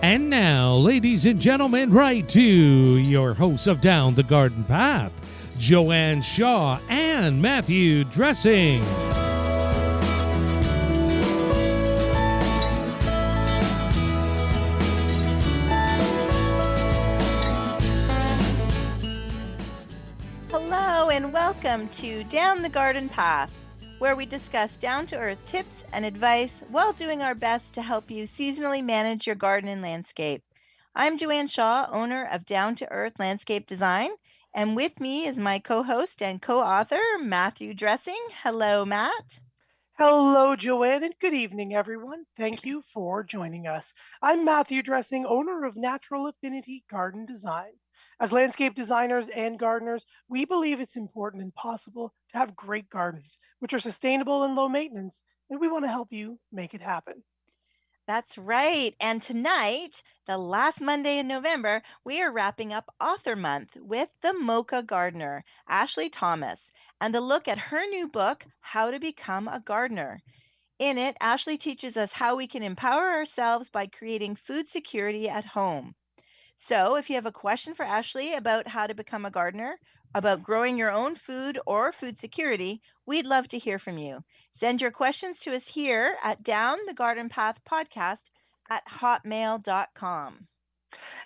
And now, ladies and gentlemen, right to your hosts of Down the Garden Path, Joanne Shaw and Matthew Dressing. Hello and welcome to Down the Garden Path, where we discuss down-to-earth tips and advice while doing our best to help you seasonally manage your garden and landscape. I'm Joanne Shaw, owner of Down to Earth Landscape Design, and with me is my co-host and co-author, Matthew Dressing. Hello, Matt. Hello, Joanne, and good evening, everyone. Thank you for joining us. I'm Matthew Dressing, owner of Natural Affinity Garden Design. As landscape designers and gardeners, we believe it's important and possible to have great gardens, which are sustainable and low maintenance, and we want to help you make it happen. That's right. And tonight, the last Monday in November, we are wrapping up Author Month with the Mocha Gardener, Ashlie Thomas, and a look at her new book, How to Become a Gardener. In it, Ashlie teaches us how we can empower ourselves by creating food security at home. So, if you have a question for Ashlie about how to become a gardener, about growing your own food or food security, we'd love to hear from you. Send your questions to us here at Down the Garden Path Podcast at hotmail.com.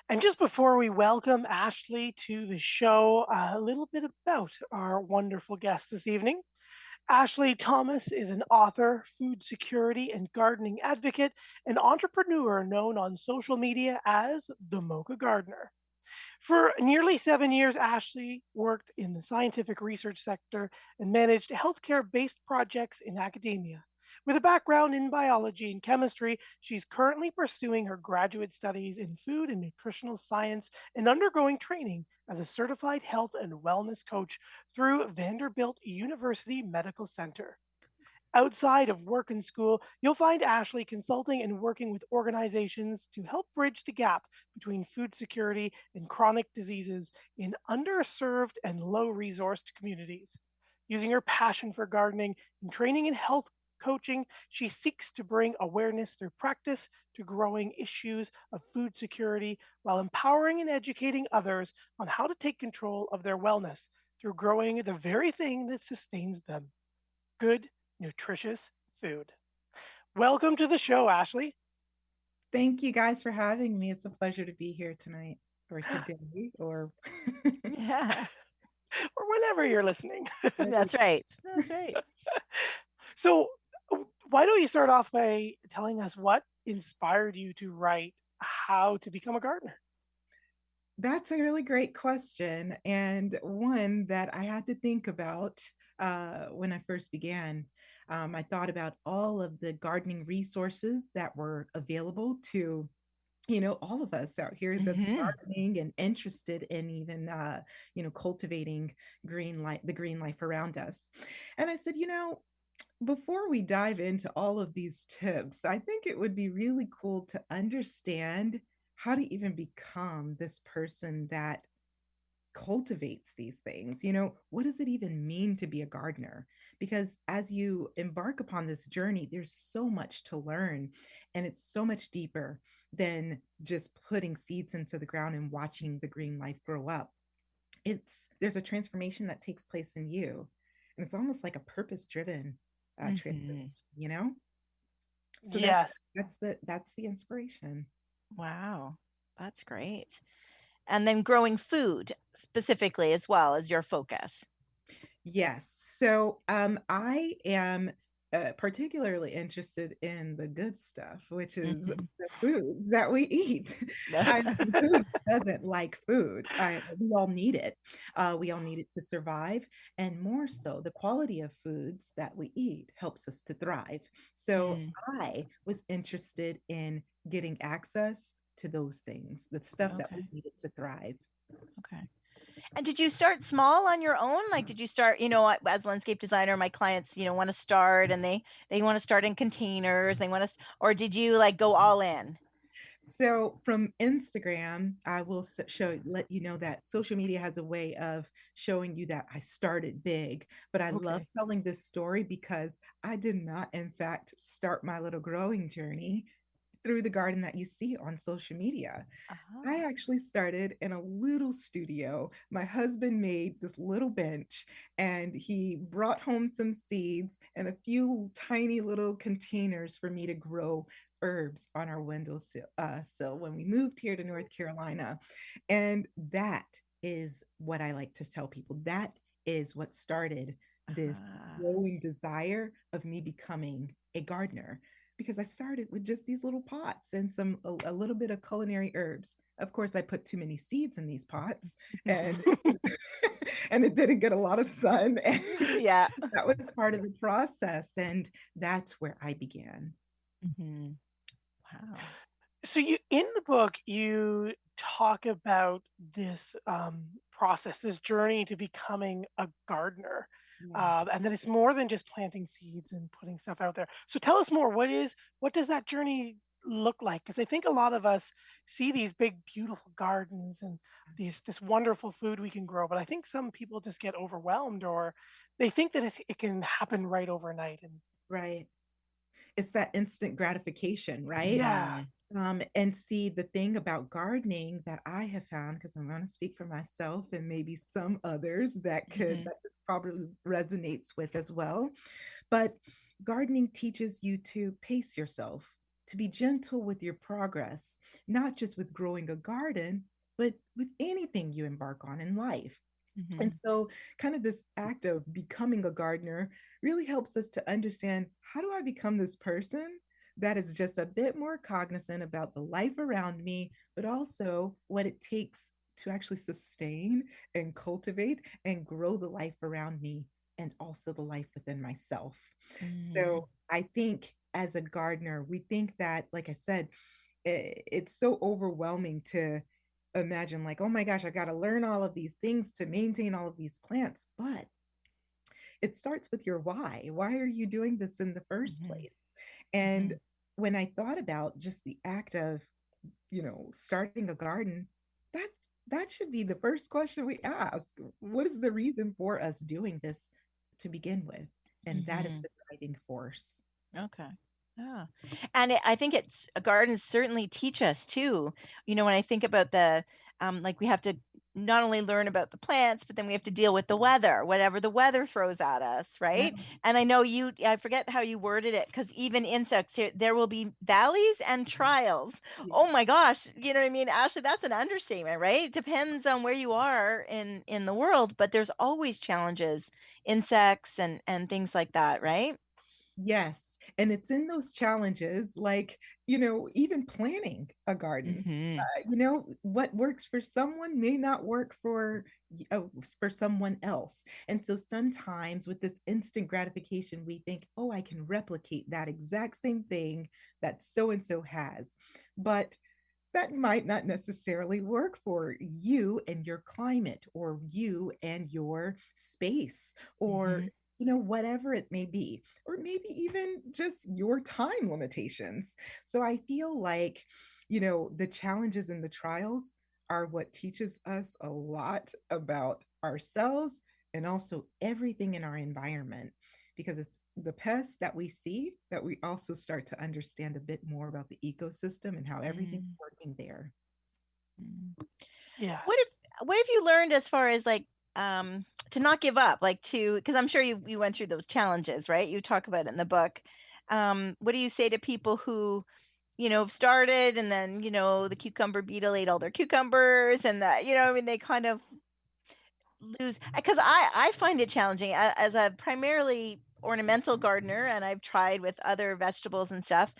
And just before we welcome Ashley to the show, a little bit about our wonderful guest this evening. Ashlie Thomas is an author, food security and gardening advocate, and entrepreneur known on social media as the Mocha Gardener. For nearly 7 years, Ashlie worked in the scientific research sector and managed healthcare based projects in academia. With a background in biology and chemistry, she's currently pursuing her graduate studies in food and nutritional science and undergoing training as a certified health and wellness coach through Vanderbilt University Medical Center. Outside of work and school, you'll find Ashley consulting and working with organizations to help bridge the gap between food security and chronic diseases in underserved and low resourced communities. Using her passion for gardening and training in health coaching, she seeks to bring awareness through practice to growing issues of food security while empowering and educating others on how to take control of their wellness through growing the very thing that sustains them: good, nutritious food. Welcome to the show, Ashley. Thank you guys for having me. It's a pleasure to be here tonight or today or Yeah, Or whenever you're listening. that's right. That's right. So, why don't you start off by telling us what inspired you to write How to Become a Gardener? That's a really great question, and one that I had to think about when I first began. I thought about all of the gardening resources that were available to all of us out here that's Hmm. gardening and interested in even cultivating the green life around us. And I said, before we dive into all of these tips, I think it would be really cool to understand how to even become this person that cultivates these things. What does it even mean to be a gardener? Because as you embark upon this journey, there's so much to learn, and it's so much deeper than just putting seeds into the ground and watching the green life grow up. There's a transformation that takes place in you, and it's almost like a purpose driven Hmm. transformation. So that's Yes. that's the inspiration. Wow, that's great. And then growing food specifically as well as your focus. Yes. So I am particularly interested in the good stuff, which is Mhm. the foods that we eat. I mean, who doesn't like food? We all need it. We all need it to survive. And more so, the quality of foods that we eat helps us to thrive. So Mm, I was interested in getting access to those things, the stuff that we okay, needed to thrive. okay. And did you start small on your own? Like, did you start, as a landscape designer, my clients, want to start and they want to start in containers, they want to, or did you like go all in? So from Instagram, I will let you know that social media has a way of showing you that I started big, but I love Okay. telling this story because I did not, in fact, start my little growing journey through the garden that you see on social media. I Oh. actually started in a little studio. My husband made this little bench and he brought home some seeds and a few tiny little containers for me to grow herbs on our windowsill sill when we moved here to North Carolina. And that is what I like to tell people. That is what started this Ah. growing desire of me becoming a gardener because I started with just these little pots and a little bit of culinary herbs. Of course, I put too many seeds in these pots, and and it didn't get a lot of sun. And Yeah. that was part of the process, and that's where I began. Mhm. Wow. So you in the book you talk about this process, this journey to becoming a gardener, Yeah. and that it's more than just planting seeds and putting stuff out there. So tell us more. What does that journey look like? Because I think a lot of us see these big, beautiful gardens and this wonderful food we can grow, but I think some people just get overwhelmed or they think that it can happen right overnight. And Right. It's that instant gratification, right? yeah, Mhm. And see, the thing about gardening that I have found, because I'm going to speak for myself and maybe some others Mhm. that this probably resonates with as well. But gardening teaches you to pace yourself, to be gentle with your progress, not just with growing a garden, but with anything you embark on in life. And Mhm. so, kind of this act of becoming a gardener really helps us to understand how do I become this person that is just a bit more cognizant about the life around me, but also what it takes to actually sustain and cultivate and grow the life around me and also the life within myself. Mhm. So, I think as a gardener, we think that, like I said, it's so overwhelming to imagine like, oh my gosh, I got to learn all of these things to maintain all of these plants. But it starts with your why. Why are you doing this in the first Mhm. place? And Mhm. when I thought about just the act of, starting a garden, that that should be the first question we ask. What is the reason for us doing this to begin with? And that is Mhm. the driving force. Okay. Yeah. And I think it's gardens certainly teach us too. When I think about like we have to not only learn about the plants, but then we have to deal with the weather, whatever the weather throws at us, Yeah. right? And I know I forget how you worded it, because even insects, there will be valleys and trials. Oh my gosh. You know what I mean? Ashley, that's an understatement, right? It depends on where you are in the world, but there's always challenges, insects and things like that, right? Yes. And it's in those challenges, like, even planning a garden. Mhm. What works for someone may not work for someone else. And so sometimes with this instant gratification, we think, oh, I can replicate that exact same thing that so and so has. But that might not necessarily work for you and your climate or you and your space or Mhm. whatever it may be, or maybe even just your time limitations. So I feel like the challenges and the trials are what teaches us a lot about ourselves and also everything in our environment, because it's the pests that we see that we also start to understand a bit more about the ecosystem and how everything's Mhm. working there. Mhm. yeah. What have you learned as far as like to not give up, like because I'm sure you went through those challenges, right? You talk about it in the book. What do you say to people who, have started and then, the cucumber beetle ate all their cucumbers and that, I mean, they kind of lose, because I find it challenging as a primarily ornamental gardener, and I've tried with other vegetables and stuff.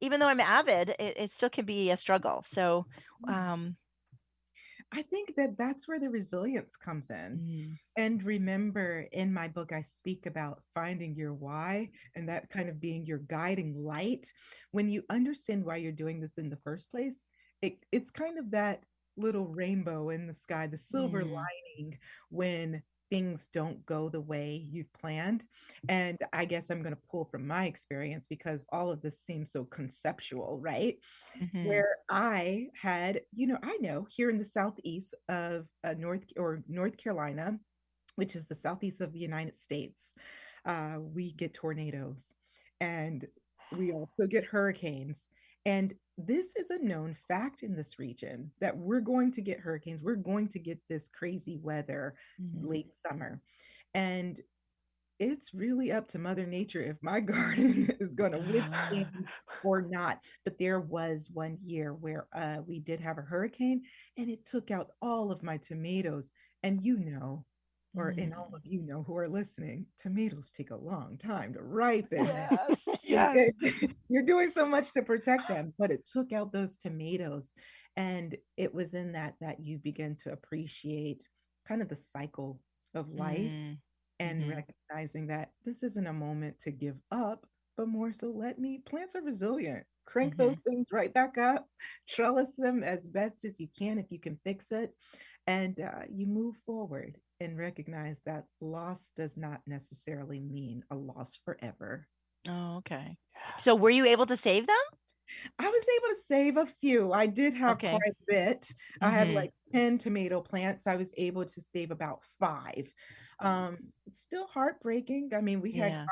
Even though I'm avid, it still can be a struggle. So, Yeah. um, I think that that's where the resilience comes in. mm, And remember, in my book, I speak about finding your why and that kind of being your guiding light. When you understand why you're doing this in the first place, it's kind of that little rainbow in the sky, the silver mm, lining when things don't go the way you've planned. And I guess I'm going to pull from my experience because all of this seems so conceptual, right? mhm, Where I had, I know here in the southeast of North Carolina, which is the southeast of the United States, we get tornadoes. And we also get hurricanes. And this is a known fact in this region that we're going to get hurricanes. We're going to get this crazy weather Mhm. late summer. And it's really up to Mother Nature if my garden is going to Ah. withstand or not. But there was one year where we did have a hurricane and it took out all of my tomatoes. And and all Mm. of you know who are listening, tomatoes take a long time to ripen. Yes. Yes. You're doing so much to protect them, but it took out those tomatoes. And it was in that you begin to appreciate kind of the cycle of life Mm. and Mhm. recognizing that this isn't a moment to give up, but more so plants are resilient. Crank those Mhm. things right back up, trellis them as best as you can if you can fix it, and you move forward and recognize that loss does not necessarily mean a loss forever. Oh, okay. So were you able to save them? I was able to save a few. I did have Okay. quite a bit. I had Mhm. like 10 tomato plants. I was able to save about five. Still heartbreaking. I mean, we had Yeah.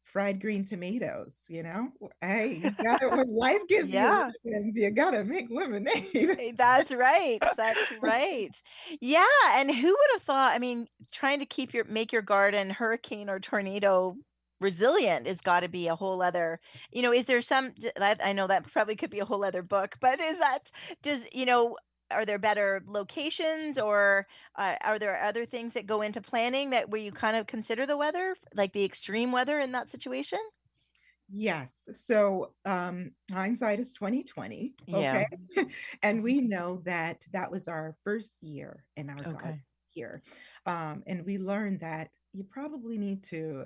fried green tomatoes, you know? Hey, you gotta, when life gives you Yeah. lemons, you gotta make lemonade. That's right. That's right. Yeah, and who would have thought, I mean, trying to make your garden hurricane or tornado resilient has got to be a whole other, is there I know that probably could be a whole other book, but are there better locations, or are there other things that go into planning that where you kind of consider the weather, like the extreme weather in that situation? Yes. So hindsight is 2020. Yeah. Okay. And we know that that was our first year in our garden Okay. here. And we learned that you probably need to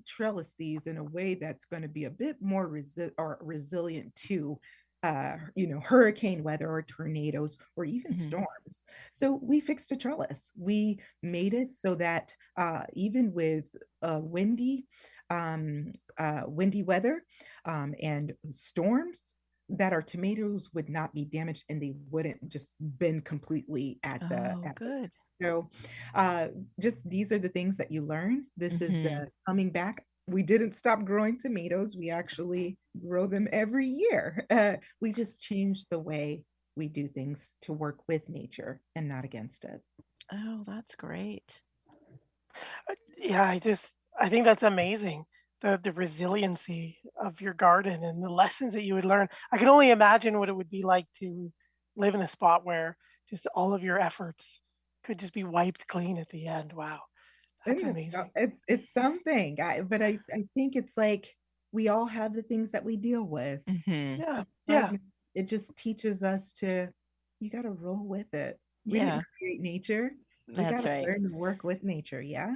trellis these in a way that's going to be a bit more resilient to hurricane weather or tornadoes or even Hmm. storms. So we fixed a trellis. We made it so that even with windy windy weather and storms, that our tomatoes would not be damaged and they wouldn't just bend completely Oh, at the good. so uh, just these are the things that you learn. This is the Hmm. coming back. We didn't stop growing tomatoes. We actually grow them every year. We just changed the way we do things to work with nature and not against it. Oh, that's great. Yeah, I think that's amazing. The resiliency of your garden and the lessons that you would learn. I can only imagine what it would be like to live in a spot where just all of your efforts could just be wiped clean at the end. Wow, that's And amazing. it's something. But I think it's like we all have the things that we deal with. Mhm. Yeah, Right? yeah, It just teaches us to, you got to roll with it. We didn't Yeah, create nature. We got that's to right. learn to work with nature. Yeah.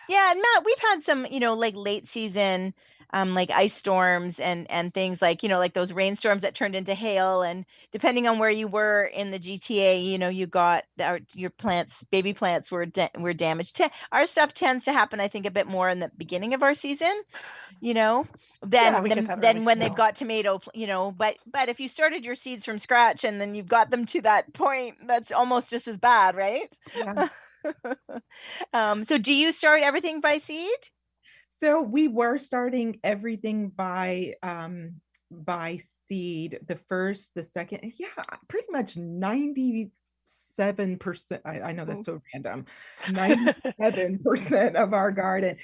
Yeah, and Matt, we've had some, like late season, like ice storms and things like, like those rainstorms that turned into hail. And depending on where you were in the GTA, you got your plants, baby plants were damaged. Our stuff tends to happen, I think, a bit more in the beginning of our season, you know, yeah. than We get than that early than when they've snow. got but if you started your seeds from scratch and then you've got them to that point, that's almost just as bad, right? Yeah. So do you start everything by seed? So we were starting everything by seed, the first, the second, yeah, pretty much 97%. I know that's Ooh. so random. 97% of our garden,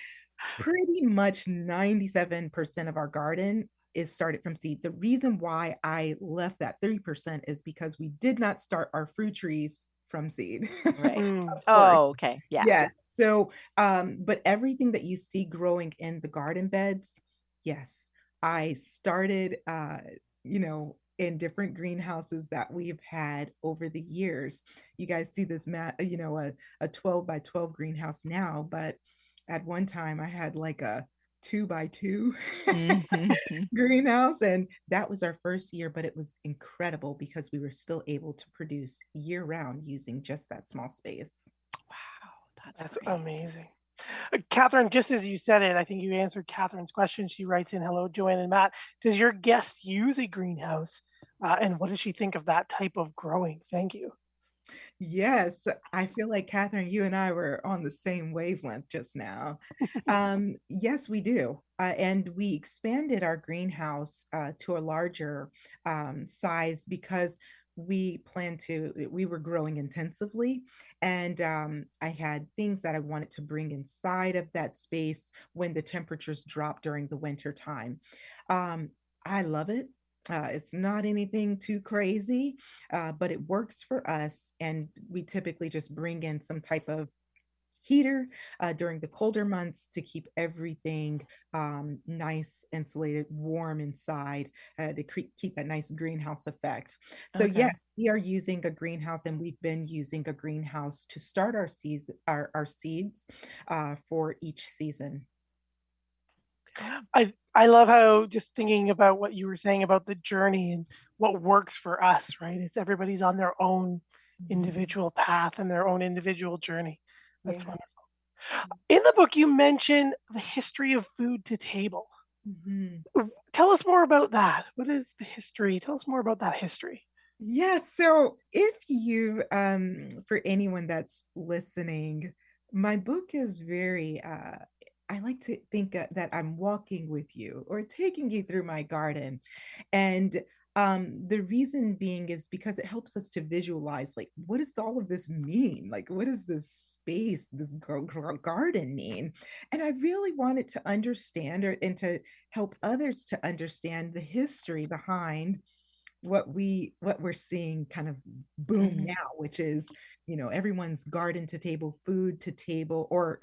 pretty much 97% of our garden is started from seed. The reason why I left that 30% is because we did not start our fruit trees from seed. Right. Mm. Of course. Oh, okay. Yeah. Yes. So, but everything that you see growing in the garden beds, yes, I started, in different greenhouses that we've had over the years. You guys see this a 12 by 12 greenhouse now, but at one time I had like a 2 by 2 Mhm. greenhouse. And that was our first year, but it was incredible because we were still able to produce year round using just that small space. Wow, that's That's great. amazing. Catherine, just as you said it, I think you answered Catherine's question. She writes in, "Hello, Joanne and Matt. Does your guest use a greenhouse? And what does she think of that type of growing? Thank you." Yes, I feel like Catherine, you and I were on the same wavelength just now. Yes, we do. And we expanded our greenhouse to a larger size because we were growing intensively. And I had things that I wanted to bring inside of that space when the temperatures drop during the winter time. Um, I love it. It's not anything too crazy, but it works for us. And we typically just bring in some type of heater during the colder months to keep everything nice, insulated, warm inside to keep that nice greenhouse effect. So Okay. yes, we are using a greenhouse, and we've been using a greenhouse to start our seeds for each season. Okay. I love how, just thinking about what you were saying about the journey and what works for us, right? It's everybody's on their own Mhm. individual path and their own individual journey. That's Yeah. wonderful. In the book, you mention the history of food to table. Mhm. Tell us more about that. What is the history? Tell us more about that history. Yes. So if you, for anyone that's listening, my book is very, I like to think that I'm walking with you or taking you through my garden. And the reason being is because it helps us to visualize, like, what does all of this mean? Like, what does this space, this garden mean? And I really wanted to understand, and to help others to understand the history behind what we're seeing kind of boom Hmm. now, which is, everyone's garden to table, food to table, or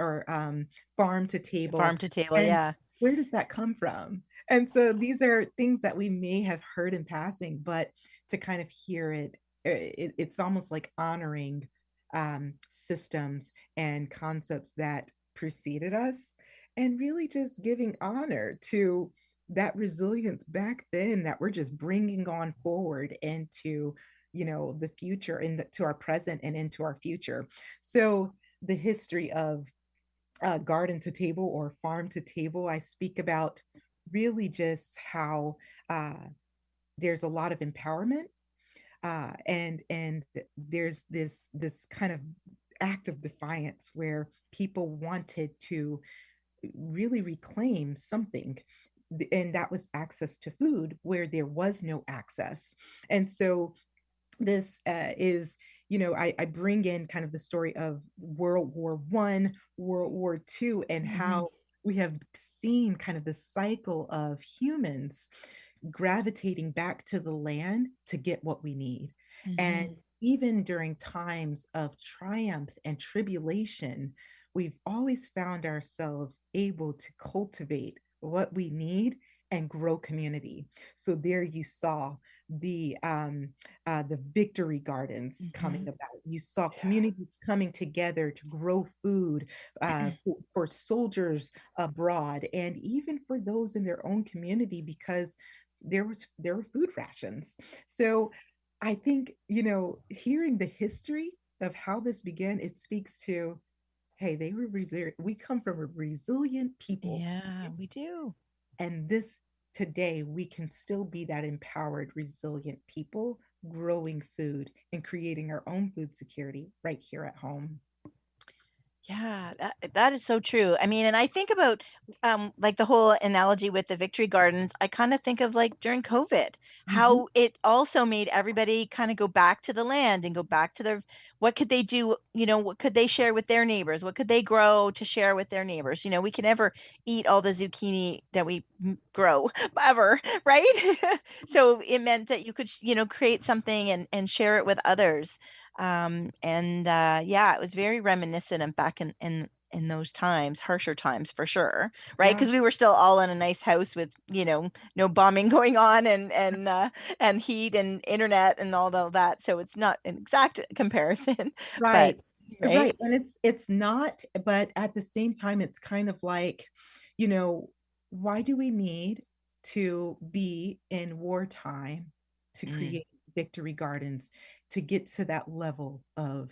farm to table. Farm to table, And yeah. where does that come from? And so these are things that we may have heard in passing, but to kind of hear it's almost like honoring systems and concepts that preceded us, and really just giving honor to that resilience back then that we're just bringing on forward into, the future, and to our present and into our future. So the history of garden to table or farm to table, I speak about really just how uh, there's a lot of empowerment, and there's this kind of act of defiance where people wanted to really reclaim something, and that was access to food where there was no access. And so this is, I bring in kind of the story of World War I, World War II, and Hmm. how we have seen kind of the cycle of humans gravitating back to the land to get what we need. And Hmm. even during times of triumph and tribulation, we've always found ourselves able to cultivate what we need and grow community. So there you saw the victory gardens coming Hmm. about. You saw Yeah. communities coming together to grow food for soldiers abroad, and even for those in their own community, because there were food rations. So I think, hearing the history of how this began, it speaks to, hey, they were resilient. We come from a resilient people, Yeah, we do. and this today we can still be that empowered, resilient people, growing food and creating our own food security right here at home. Yeah, that is so true. I mean, and I think about like the whole analogy with the victory gardens. I kind of think of like during COVID, Mhm. how it also made everybody kind of go back to the land and go back to their what could they do, what could they share with their neighbors? What could they grow to share with their neighbors? We can never eat all the zucchini that we grow ever, right? So it meant that you could, create something and share it with others. And yeah, it was very reminiscent of back in those times, harsher times for sure, right? Yeah, Because we were still all in a nice house with, no bombing going on and heat and internet and all of that. So it's not an exact comparison, but right. right. Right. And it's not, but at the same time, it's kind of like, you know, why do we need to be in wartime to Mm, create victory gardens to get to that level of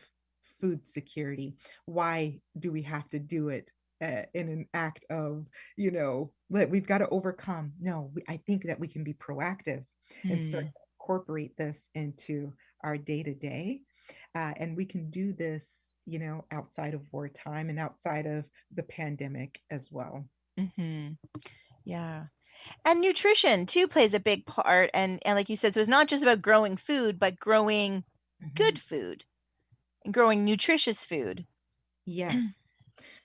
food security? Why do we have to do it in an act of, that we've got to overcome? No, I think that we can be proactive and start mm, to incorporate this into our day to day. And we can do this, outside of wartime and outside of the pandemic as well. Hmm. Yeah. And nutrition too plays a big part. And like you said, so it's not just about growing food, but growing Mhm. good food and growing nutritious food. Yes.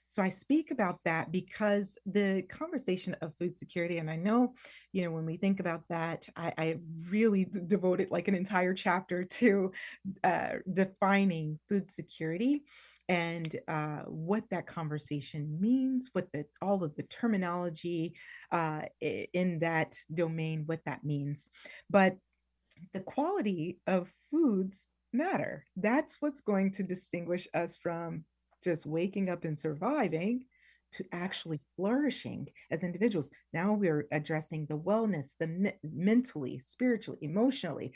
So I speak about that because the conversation of food security, and I know, when we think about that, I really devoted like an entire chapter to defining food security and what that conversation means, what all of the terminology in that domain, what that means. But the quality of foods matter. That's what's going to distinguish us from just waking up and surviving to actually flourishing as individuals. Now we're addressing the wellness, the mentally, spiritually, emotionally,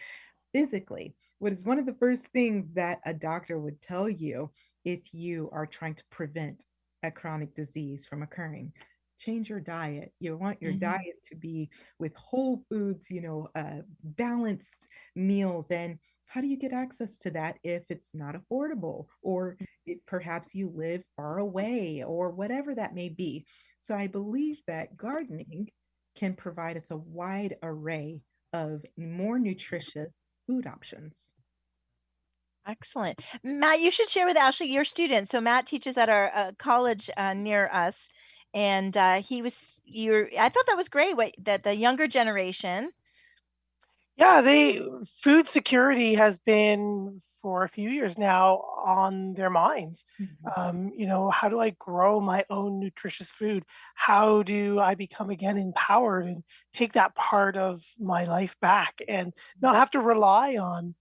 physically. What is one of the first things that a doctor would tell you if you are trying to prevent a chronic disease from occurring? Change your diet. You want your Hmm. diet to be with whole foods, balanced meals. And how do you get access to that if it's not affordable, or perhaps you live far away, or whatever that may be? So I believe that gardening can provide us a wide array of more nutritious food options. Excellent. Matt, you should share with Ashley your students. So Matt teaches at our college near us, and he was you. I thought that was great. What that the younger generation. Yeah, they food security has been for a few years now on their minds. Mhm. How do I grow my own nutritious food? How do I become again empowered and take that part of my life back and not have to rely on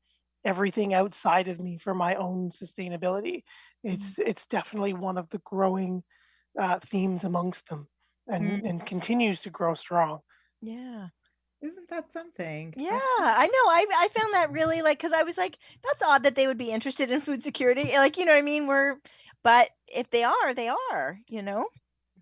everything outside of me for my own sustainability? Mhm. It's definitely one of the growing themes amongst them, Mhm. and continues to grow strong. Yeah. Isn't that something? Yeah, I I know. I found that really like because I was like, that's odd that they would be interested in food security. Like, you know what I mean? But if they are, they are. You know.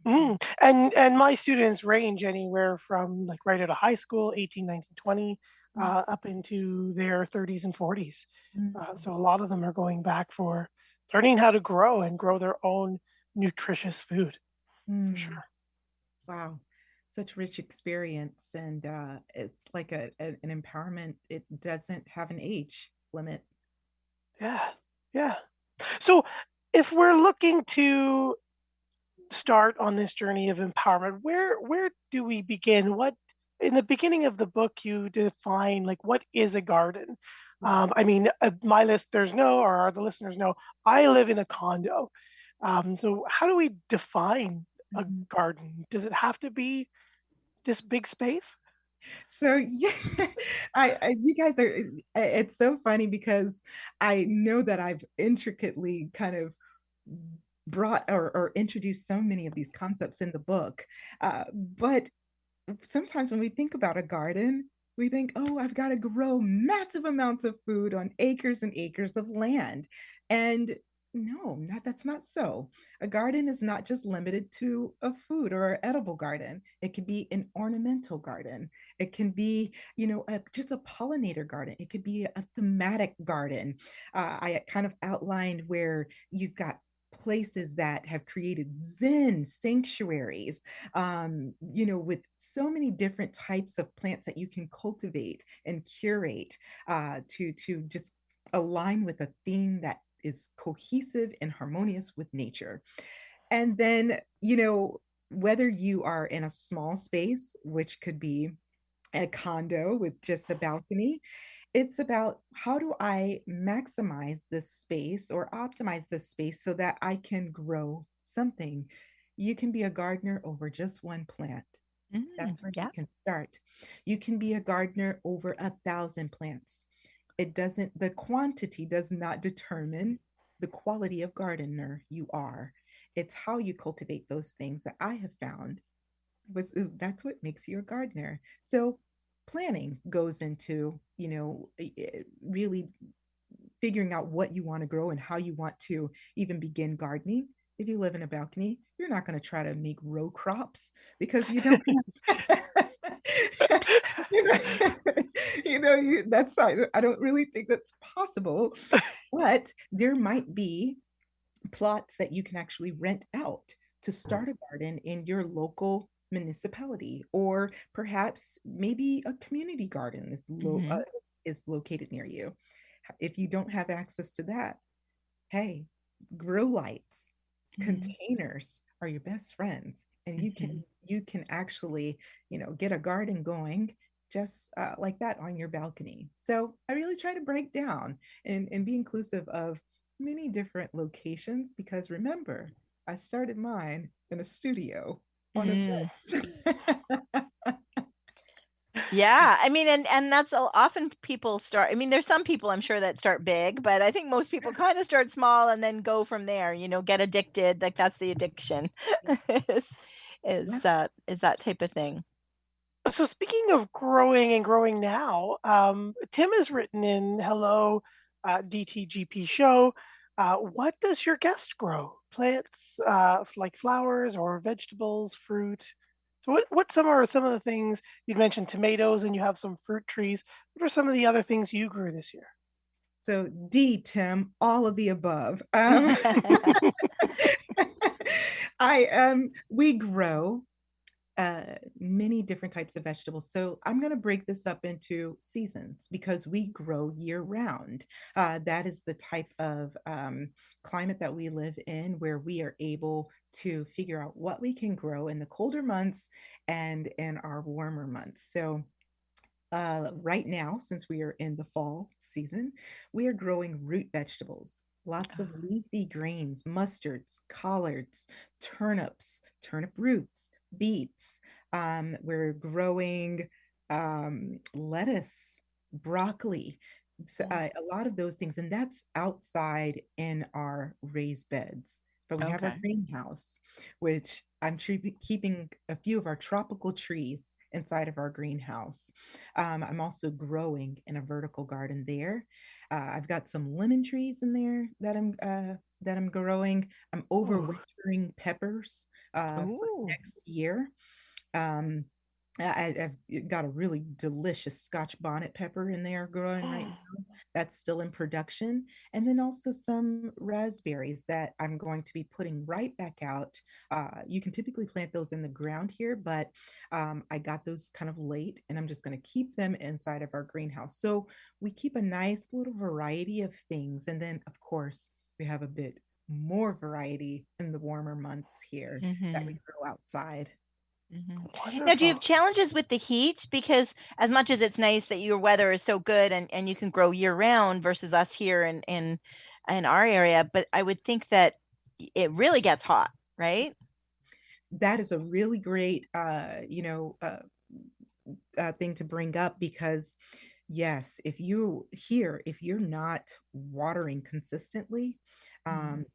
Mhm. And my students range anywhere from like right out of high school, 18, 19, 20, Mhm. up into their 30s and 40s. Mhm. So a lot of them are going back for learning how to grow and grow their own nutritious food for Mm. sure. Wow. Such rich experience. And it's like an empowerment. It doesn't have an age limit. Yeah, yeah. So if we're looking to start on this journey of empowerment, where do we begin? What in the beginning of the book you define like what is a garden? I mean, my listeners know, or the listeners know, I live in a condo. So how do we define a Mhm. garden? Does it have to be this big space? So yeah, you guys are. It's so funny because I know that I've intricately kind of brought or introduced so many of these concepts in the book, but sometimes when we think about a garden, we think, oh, I've got to grow massive amounts of food on acres and acres of land. And no, that's not so. A garden is not just limited to a food or an edible garden. It can be an ornamental garden. It can be, just a pollinator garden. It could be a thematic garden. I kind of outlined where you've got places that have created Zen sanctuaries, with so many different types of plants that you can cultivate and curate to just align with a theme that is cohesive and harmonious with nature. And then, whether you are in a small space, which could be a condo with just a balcony, it's about how do I maximize this space or optimize this space so that I can grow something. You can be a gardener over just one plant. That's where you Yeah. can start. You can be a gardener over 1,000 plants. The quantity does not determine the quality of gardener you are. It's how you cultivate those things that I have found that's what makes you a gardener. So planning goes into, really figuring out what you want to grow and how you want to even begin gardening. If you live in a balcony, you're not going to try to make row crops because you don't have you know, that's I don't really think that's possible, but there might be plots that you can actually rent out to start a garden in your local municipality, or perhaps maybe a community garden Mhm. is located near you. If you don't have access to that, hey, grow lights, Mhm. containers are your best friends, and Mhm. you can actually, get a garden going just like that on your balcony. So I really try to break down and be inclusive of many different locations, because remember, I started mine in a studio on a Mm. bench. Yeah, I mean, and that's often people start. I mean, there's some people I'm sure that start big, but I think most people kind of start small and then go from there. Get addicted. Like that's the addiction, is Yeah. is that type of thing. So speaking of growing and growing now, Tim has written in Hello DTGP show. What does your guest grow? Plants like flowers or vegetables, fruit? So what some of the things you'd mentioned tomatoes and you have some fruit trees. What are some of the other things you grew this year? So D, Tim, all of the above. We grow many different types of vegetables. So I'm going to break this up into seasons because we grow year round. That is the type of climate that we live in, where we are able to figure out what we can grow in the colder months and in our warmer months. So right now, since we are in the fall season, we are growing root vegetables, lots of leafy greens, mustards, collards, turnip roots, beets. We're growing lettuce, broccoli, a lot of those things. And that's outside in our raised beds. But we have our Okay. greenhouse, which I'm keeping a few of our tropical trees inside of our greenhouse. I'm also growing in a vertical garden there. I've got some lemon trees in there that I'm growing. I'm Ooh. overwintering peppers for Ooh. next year. Um, I've got a really delicious Scotch bonnet pepper in there growing right now. That's still in production. And then also some raspberries that I'm going to be putting right back out. You can typically plant those in the ground here, but I got those kind of late, and I'm just going to keep them inside of our greenhouse. So we keep a nice little variety of things. And then, of course, we have a bit more variety in the warmer months here that we Mhm. grow outside. Mhm. Now, do you have Wonderful. challenges with the heat? Because as much as it's nice that your weather is so good and you can grow year round versus us here in our area, but I would think that it really gets hot, right? That is a really great, thing to bring up, because yes, if you're not watering consistently, Mhm. um,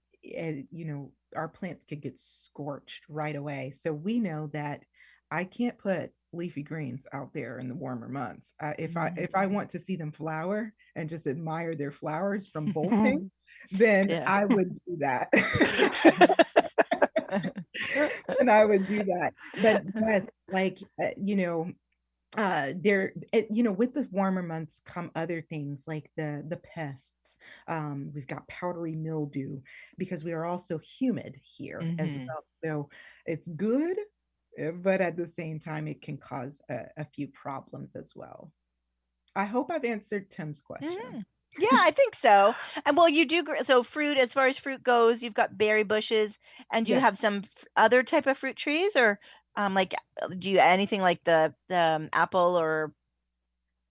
our plants could get scorched right away. So we know that I can't put leafy greens out there in the warmer months. If I want to see them flower and just admire their flowers from bolting, then Yeah. I would do that. And I would do that. But yes, like with the warmer months come other things like the pests. We've got powdery mildew because we are also humid here as Mhm. well. So it's good, but at the same time it can cause a few problems as well. I hope I've answered Tim's question. Mhm. Yeah, I think so. And well, you do so fruit as far as fruit goes, you've got berry bushes and do you Yes. have some other type of fruit trees or like do you anything like the apple or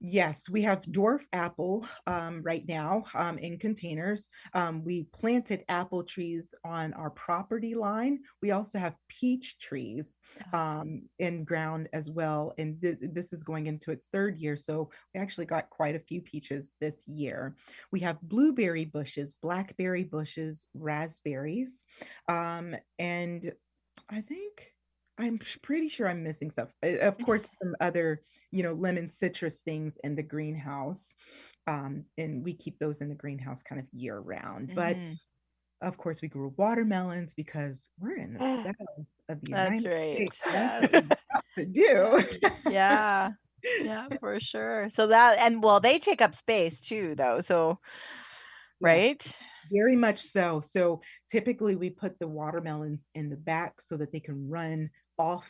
Yes, we have dwarf apple right now in containers. We planted apple trees on our property line. We also have peach trees in ground as well. And this is going into its third year. So we actually got quite a few peaches this year. We have blueberry bushes, blackberry bushes, raspberries. And I think pretty sure I'm missing stuff. Of course, some other, lemon citrus things in the greenhouse. And we keep those in the greenhouse kind of year round. But Mhm. Of course, we grew watermelons because we're in the south of the That's United right. States. That's Yes. what we got to do. Yeah. Yeah. Yeah, for sure. So that, and well, they take up space too, though. So, Yes. right? Very much so. So typically we put the watermelons in the back so that they can run off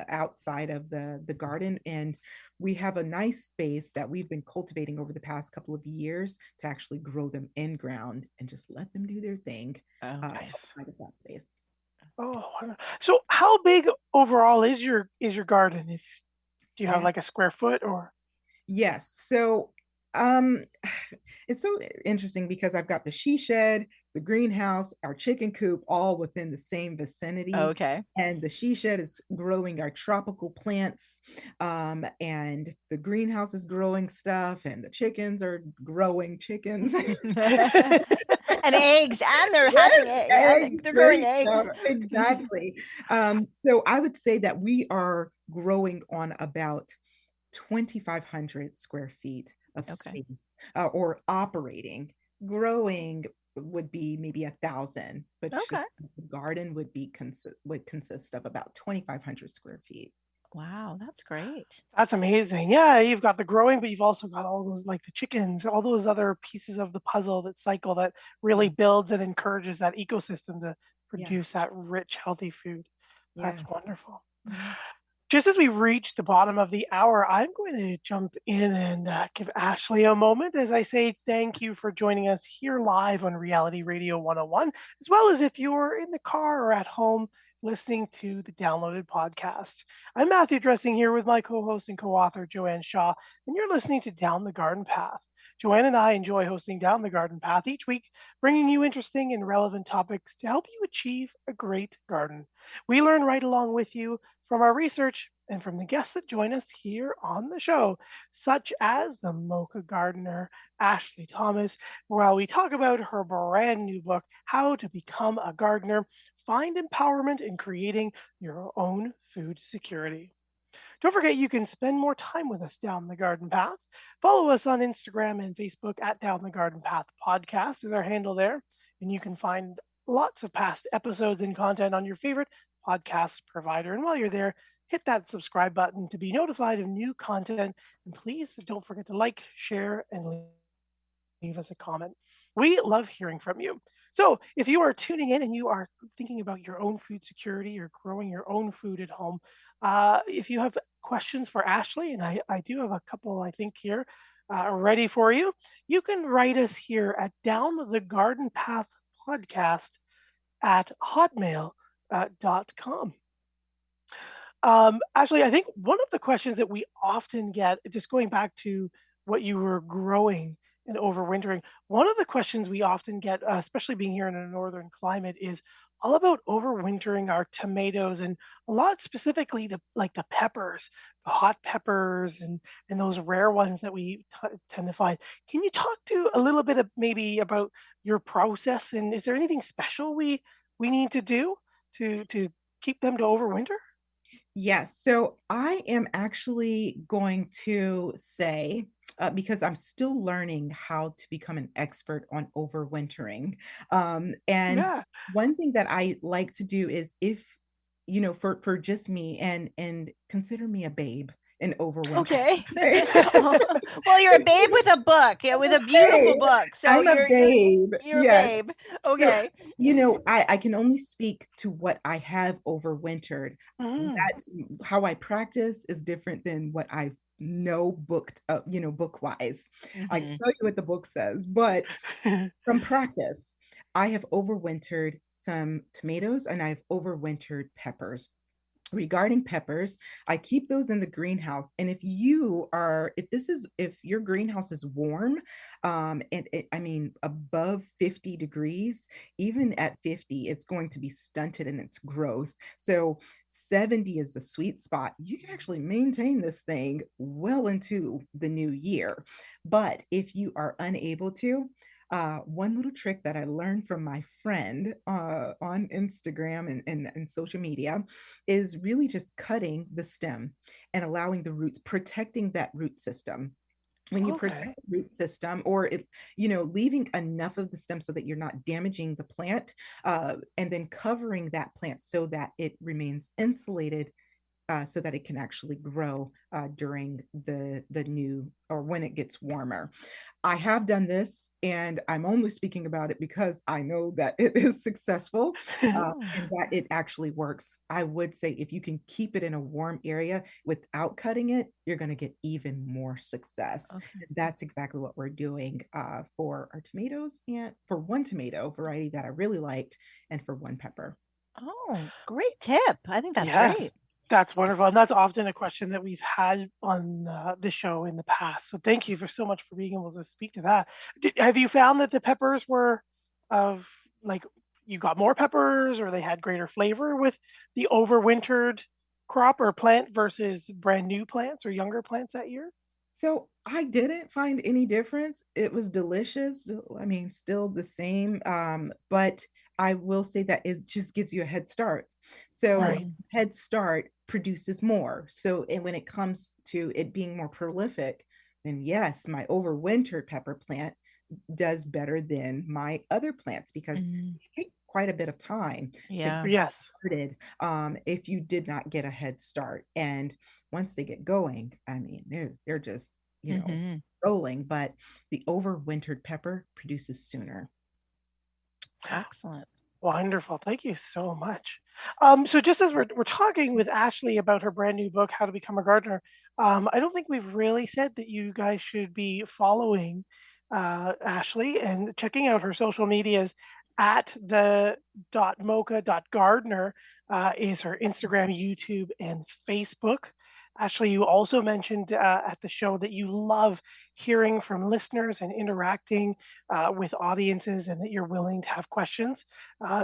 outside of the garden. And we have a nice space that we've been cultivating over the past couple of years to actually grow them in ground and just let them do their thing Okay. Nice. outside of that space. Oh, so how big overall is your garden? If do you have Yeah. like a square foot or? Yes. So um it's so interesting because I've got the she shed, the greenhouse, our chicken coop all within the same vicinity. Okay. And the she shed is growing our tropical plants. And the greenhouse is growing stuff, and the chickens are growing chickens. And eggs, and they're Yes, hatching eggs, eggs, and they're there growing you eggs. go. Exactly. So I would say that we are growing on about 2,500 square feet of Okay. space, or operating. Growing would be maybe 1,000, but Okay. just the garden would consist of about 2,500 square feet. Wow, that's great. That's amazing. Yeah, you've got the growing, but you've also got all those like the chickens, all those other pieces of the puzzle that cycle that really Yeah, builds and encourages that ecosystem to yeah, produce that rich, healthy food. That's yeah, wonderful. yeah. Just as we reach the bottom of the hour, I'm going to jump in and give Ashley a moment as I say thank you for joining us here live on Reality Radio 101, as well as if you're in the car or at home listening to the downloaded podcast. I'm Matthew Dressing here with my co host and co author, Joanne Shaw, and you're listening to Down the Garden Path. Joanne and I enjoy hosting Down the Garden Path each week, bringing you interesting and relevant topics to help you achieve a great garden. We learn right along with you from our research and from the guests that join us here on the show, such as the Mocha Gardener, Ashlie Thomas, while we talk about her brand new book, How to Become a Gardener, Find Empowerment in Creating Your Own Food Security. Don't forget you can spend more time with us down the garden path. Follow us on Instagram and Facebook at Down the Garden Path Podcast is our handle there. And you can find lots of past episodes and content on your favorite podcast provider. And while you're there, hit that subscribe button to be notified of new content. And please don't forget to like, share, and leave us a comment. We love hearing from you. So, if you are tuning in and you are thinking about your own food security or growing your own food at home, if you have questions for Ashley, and I do have a couple, I think, here ready for you, you can write us here at Down the Garden Path Podcast at hotmail.com. Actually, I think one of the questions that we often get, just going back to what you were growing and overwintering, one of the questions we often get, especially being here in a northern climate, is all about overwintering our tomatoes and a lot specifically the like the peppers, the hot peppers and those rare ones that we tend to find. Can you talk to a little bit of maybe about your process and is there anything special we need to do to keep them to overwinter? Yes. So I am actually going to say, because I'm still learning how to become an expert on overwintering. And Yeah. one thing that I like to do is if, for just me and consider me a babe in overwintering. Okay. Okay? Oh, well, you're a babe with a book, yeah, with a beautiful Babe. book. So I'm a you're babe. you're a Yes. babe. So, Okay. I can only speak to what I have overwintered. Mhm. That's how I practice is different than what I know booked up, book wise. I can Hmm. tell you what the book says, but from practice, I have overwintered some tomatoes and I've overwintered peppers. Regarding peppers, I keep those in the greenhouse. And if your greenhouse is warm, I mean, above 50 degrees, even at 50, it's going to be stunted in its growth. So 70 is the sweet spot. You can actually maintain this thing well into the new year. But if you are unable to, one little trick that I learned from my friend on Instagram and social media is really just cutting the stem and allowing the roots, protecting that root system. When you protect Okay. the root system, or leaving enough of the stem so that you're not damaging the plant, and then covering that plant so that it remains insulated, so that it can actually grow during the new, or when it gets warmer. I have done this, and I'm only speaking about it because I know that it is successful, Oh, and that it actually works. I would say if you can keep it in a warm area without cutting it, you're going to get even more success. okay. That's exactly what we're doing for our tomatoes, and for one tomato variety that I really liked, and for one pepper. Oh, great tip. I think that's Yes, great. that's wonderful. And that's often a question that we've had on the show in the past. So thank you for so much for being able to speak to that. Have you found that the peppers were of like you got more peppers or they had greater flavor with the overwintered crop or plant versus brand new plants or younger plants that year? So I didn't find any difference. It was delicious. I mean, still the same. But I will say that it just gives you a head start. So Right. Mhm. head start produces more. So, and when it comes to it being more prolific, then yes, my overwintered pepper plant does better than my other plants, because Mhm. it takes quite a bit of time to get Yeah. Yes. started, if you did not get a head start. And once they get going, I mean, they're just, Mhm. rolling. But the overwintered pepper produces sooner. Excellent. Wonderful. Thank you so much. So just as we're talking with Ashley about her brand new book, How to Become a Gardener, I don't think we've really said that you guys should be following Ashley and checking out her social medias at the .mocha.gardener is her Instagram, YouTube, and Facebook. Ashley, you also mentioned at the show that you love hearing from listeners and interacting with audiences and that you're willing to have questions.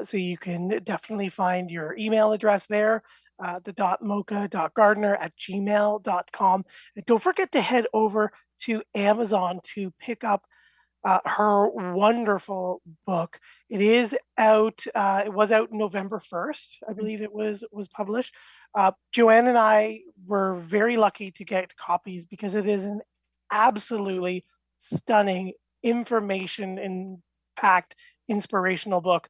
So you can definitely find your email address there, the.mocha.gardener@gmail.com. And don't forget to head over to Amazon to pick up her wonderful book. It is out. It was out November 1st, I believe it was published. Joanne and I were very lucky to get copies because it is an absolutely stunning, information packed, inspirational book.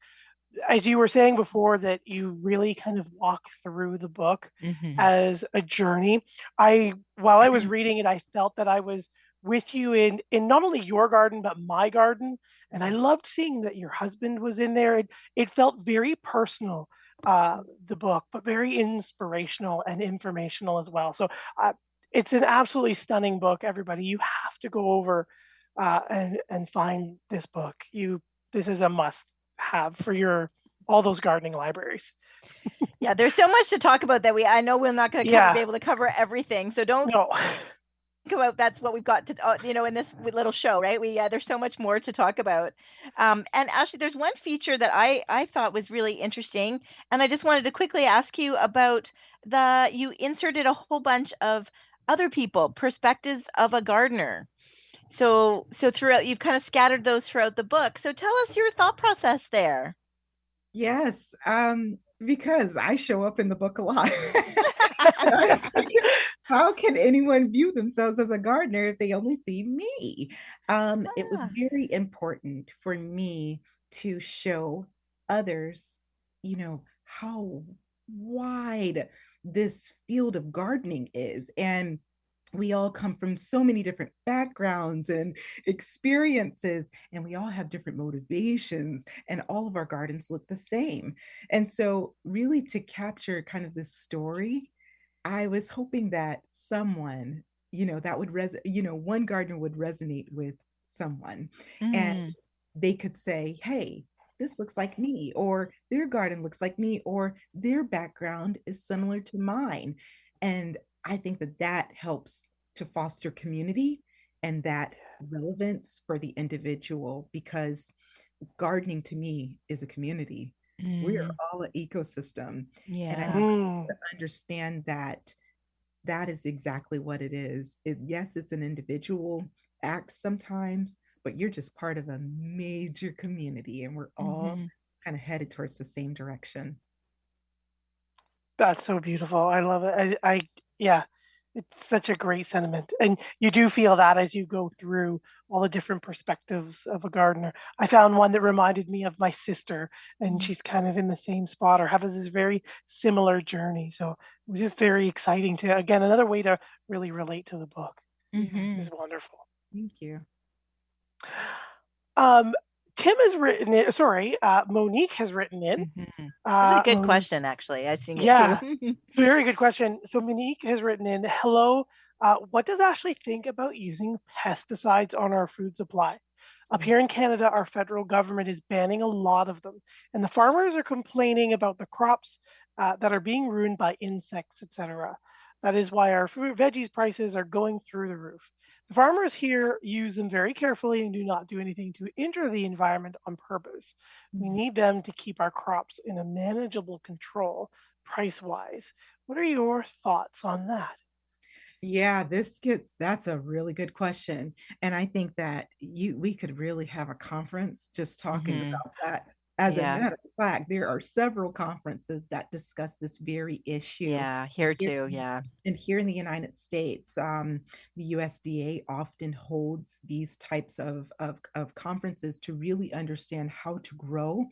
As you were saying before, that you really kind of walk through the book Mhm. as a journey. While I was reading it, I felt that I was with you in not only your garden but my garden, and I loved seeing that your husband was in there. It felt very personal, the book, but very inspirational and informational as well. So uh, it's an absolutely stunning book. Everybody, you have to go over and find this book. This is a must have for your all those gardening libraries. Yeah, there's so much to talk about that I know we're not going to Yeah, be able to cover everything. So don't no, think about that's what we've got to in this little show, right? There's so much more to talk about. And actually, there's one feature that I thought was really interesting, and I just wanted to quickly ask you about the you inserted a whole bunch of other people perspectives of a gardener. So throughout you've kind of scattered those throughout the book. So tell us your thought process there. Yes, because I show up in the book a lot. I was like, how can anyone view themselves as a gardener if they only see me? It was Ah. very important for me to show others, how wide this field of gardening is. And we all come from so many different backgrounds and experiences, and we all have different motivations, and all of our gardens look the same. And so, really, to capture kind of this story, I was hoping that someone, that would one gardener would resonate with someone, and Mm. they could say, hey, this looks like me, or their garden looks like me, or their background is similar to mine. And I think that that helps to foster community and that relevance for the individual, because gardening to me is a community. We are Mm. all an ecosystem. And I Yeah. mm, understand that that is exactly what it is. Yes, it's an individual act sometimes, but you're just part of a major community, and we're all Mhm. kind of headed towards the same direction. that's so beautiful. I love it. Yeah, It's such a great sentiment. And you do feel that as you go through all the different perspectives of a gardener. I found one that reminded me of my sister, and Mhm. she's kind of in the same spot or has this very similar journey. So it was just very exciting to, again, another way to really relate to the book. Yeah, Is wonderful. thank you. Um, Tim has written it, sorry, Monique has written in. Mhm. This is a good Monique, question, actually. I've seen it too. yeah, very good question. So Monique has written in, hello, what does Ashley think about using pesticides on our food supply? Up Mm. here in Canada, our federal government is banning a lot of them, and the farmers are complaining about the crops that are being ruined by insects, etc. That is why our fruit veggies prices are going through the roof. The farmers here use them very carefully and do not do anything to injure the environment on purpose. We Mhm. need them to keep our crops in a manageable control price wise. What are your thoughts on that? Yeah, that's a really good question. And I think that we could really have a conference just talking Mhm. about that. As a Yeah. matter of fact, there are several conferences that discuss this very issue. Yeah. And Here too. Yeah. here in the United States, the USDA often holds these types of conferences to really understand how to grow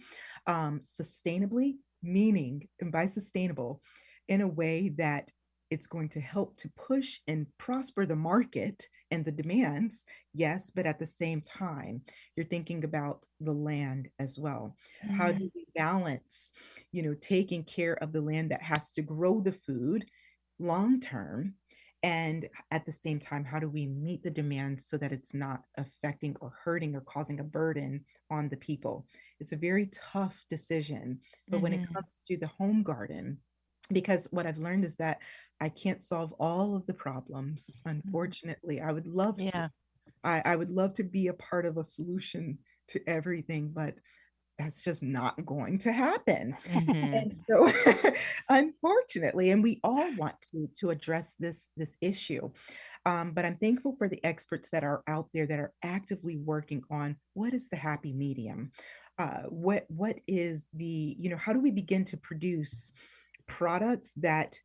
sustainably, meaning, and by sustainable, in a way that it's going to help to push and prosper the market and the demands, yes, but at the same time, you're thinking about the land as well. How Mhm. do we balance, taking care of the land that has to grow the food long term? And at the same time, how do we meet the demands so that it's not affecting or hurting or causing a burden on the people? It's a very tough decision. But when it Mhm. comes to the home garden, because what I've learned is that I can't solve all of the problems. Mhm. Unfortunately, I would love to. Yeah. I would love to be a part of a solution to everything, but that's just not going to happen. Mhm. And so unfortunately, and we all want to address this issue. But I'm thankful for the experts that are out there that are actively working on what is the happy medium. What is the, how do we begin to produce products that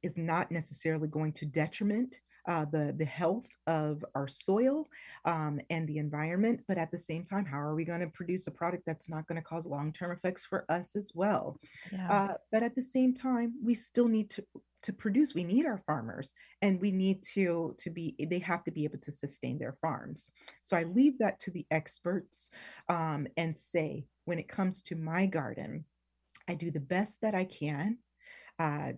is not necessarily going to detriment the health of our soil and the environment, but at the same time, how are we going to produce a product that's not going to cause long-term effects for us as well? Yeah. But at the same time, we still need to produce. We need our farmers, and we need to be. They have to be able to sustain their farms. So I leave that to the experts, and say, when it comes to my garden, I do the best that I can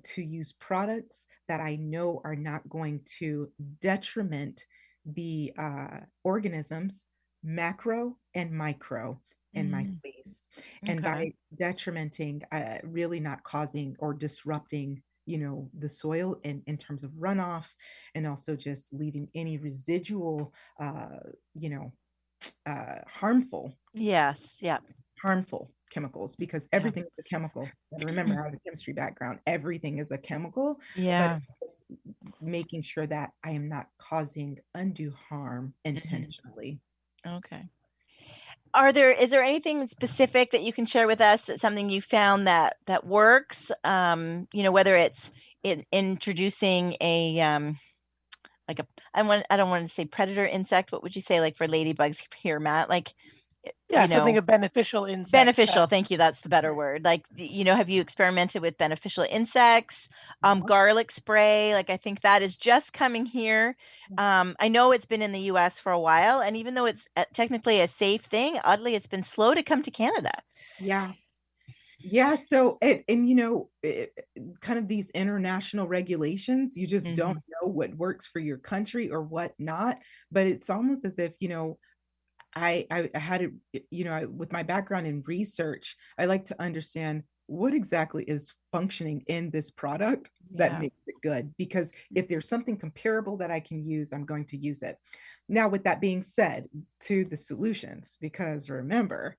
to use products that I know are not going to detriment the organisms, macro and micro, in my Mhm. space. And Okay. by detrimenting, really not causing or disrupting, the soil in terms of runoff, and also just leaving any residual, you know, harmful Yes. Yeah. harmful chemicals, because Yeah. everything is a chemical. And remember, I have a chemistry background. Everything is a chemical, but Yeah. it's making sure that I am not causing undue harm Mhm. intentionally. Okay. Is there anything specific that you can share with us, that's something you found that works? Whether it's in introducing a like a I don't want to say predator insect. What would you say, like, for ladybugs here, Matt? Like, Yeah, you something know, a beneficial insect that beneficial. Thank you. That's the better word. Like, have you experimented with beneficial insects? Garlic spray. Like, I think that is just coming here. I know it's been in the U.S. for a while, and even though it's technically a safe thing, oddly, it's been slow to come to Canada. Yeah. Yeah, so and kind of these international regulations, you just don't Hmm. know what works for your country or what not. But it's almost as if, I had it, with my background in research, I like to understand what exactly is functioning in this product that Yeah. makes it good. Because if there's something comparable that I can use, I'm going to use it. Now, with that being said, to the solutions, because remember,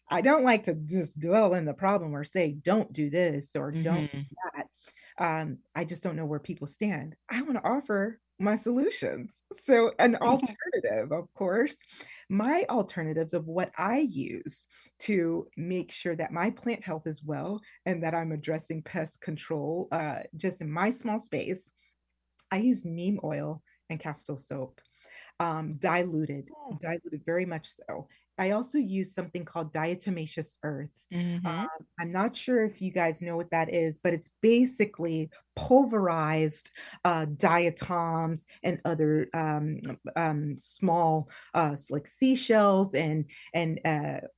I don't like to just dwell in the problem or say, don't do this or don't do Hmm. that. I just don't know where people stand. I want to offer my solutions. So, an alternative, of course, my alternatives of what I use to make sure that my plant health is well and that I'm addressing pest control just in my small space. I use neem oil and castor soap, diluted, Oh. diluted very much so. I also use something called diatomaceous earth. Mm-hmm. I'm not sure if you guys know what that is, but it's basically pulverized diatoms and other small, like seashells and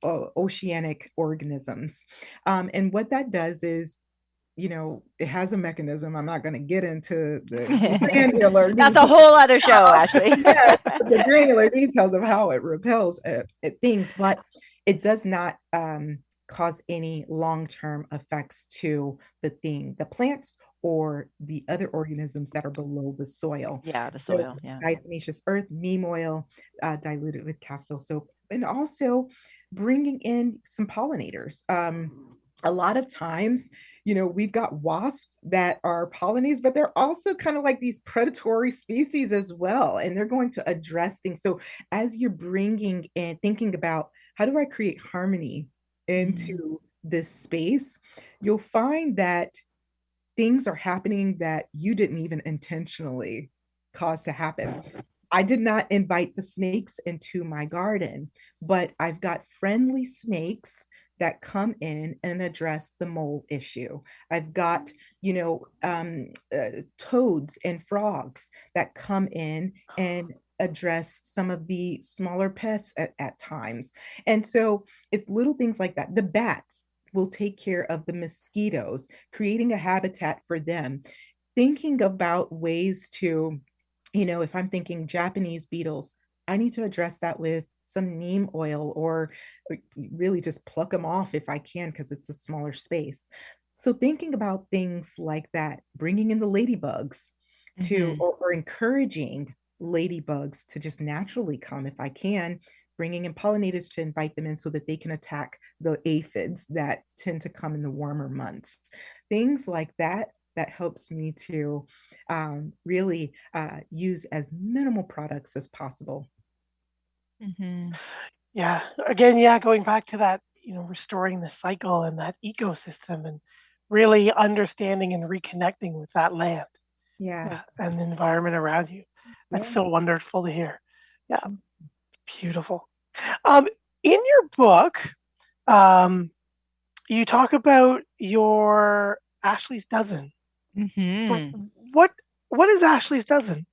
oceanic organisms. And what that does is, it has a mechanism. I'm not going to get into the granular That's a details. whole other show, Ashlie. Yes, the granular details of how it repels at things, but it does not cause any long-term effects to the plants or the other organisms that are below the soil. Yeah, the So soil. Yeah. diatomaceous earth, neem oil, diluted with castor soap, and also bringing in some pollinators. A lot of times, we've got wasps that are pollinators, but they're also kind of like these predatory species as well. And they're going to address things. So as you're bringing and thinking about how do I create harmony into this space, you'll find that things are happening that you didn't even intentionally cause to happen. I did not invite the snakes into my garden, but I've got friendly snakes that come in and address the mold issue. I've got, toads and frogs that come in and address some of the smaller pests at times. And so it's little things like that. The bats will take care of the mosquitoes, creating a habitat for them, thinking about ways to, if I'm thinking Japanese beetles, I need to address that with some neem oil or really just pluck them off if I can, because it's a smaller space. So thinking about things like that, bringing in the ladybugs to, or encouraging ladybugs to just naturally come if I can, bringing in pollinators to invite them in so that they can attack the aphids that tend to come in the warmer months. Things like that, that helps me to really use as minimal products as possible. Yeah. Again, yeah, going back to that, restoring the cycle and that ecosystem and really understanding and reconnecting with that land, Yeah. and the environment around you. That's Yeah. so wonderful to hear. Yeah. Beautiful. In your book, you talk about your Ashley's dozen. So what is Ashley's dozen?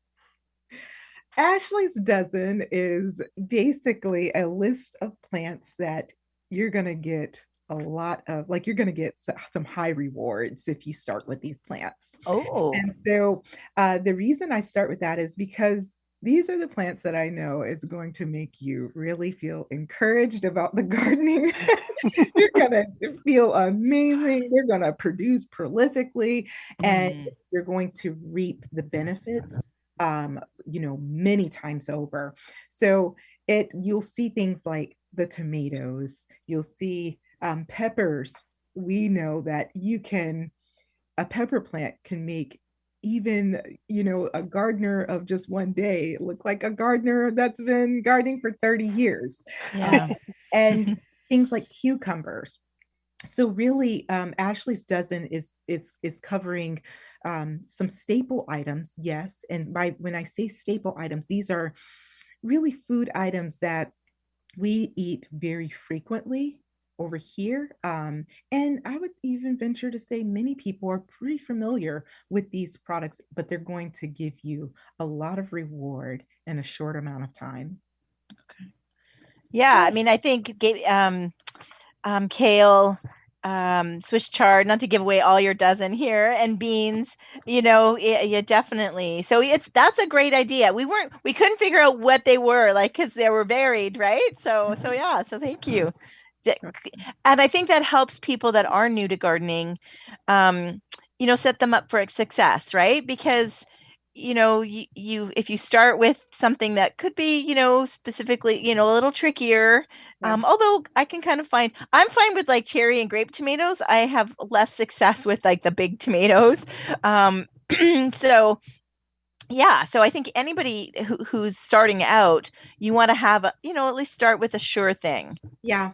Ashley's dozen is basically a list of plants that you're going to get a lot of, like, you're going to get some high rewards if you start with these plants. Oh. And so the reason I start with that is because these are the plants that I know is going to make you really feel encouraged about the gardening. You're going to feel amazing. They're going to produce prolifically, and you're going to reap the benefits many times over. So you'll see things like the tomatoes, you'll see peppers. We know that a pepper plant can make even, a gardener of just one day look like a gardener that's been gardening for 30 years. Yeah. And things like cucumbers. So really, Ashley's dozen is covering some staple items, yes. And when I say staple items, these are really food items that we eat very frequently over here. And I would even venture to say many people are pretty familiar with these products, but they're going to give you a lot of reward in a short amount of time. Okay. Yeah, I mean, I think kale, Swiss chard, not to give away all your dozen here, and beans, yeah, definitely. So that's a great idea. We couldn't figure out what they were, like, because they were varied, right? So yeah, so thank you. And I think that helps people that are new to gardening, set them up for success, right? Because you if you start with something that could be, specifically, a little trickier. Yeah. Although I'm fine with like cherry and grape tomatoes. I have less success with like the big tomatoes. So yeah, so I think anybody who's starting out, you want to have at least start with a sure thing. Yeah.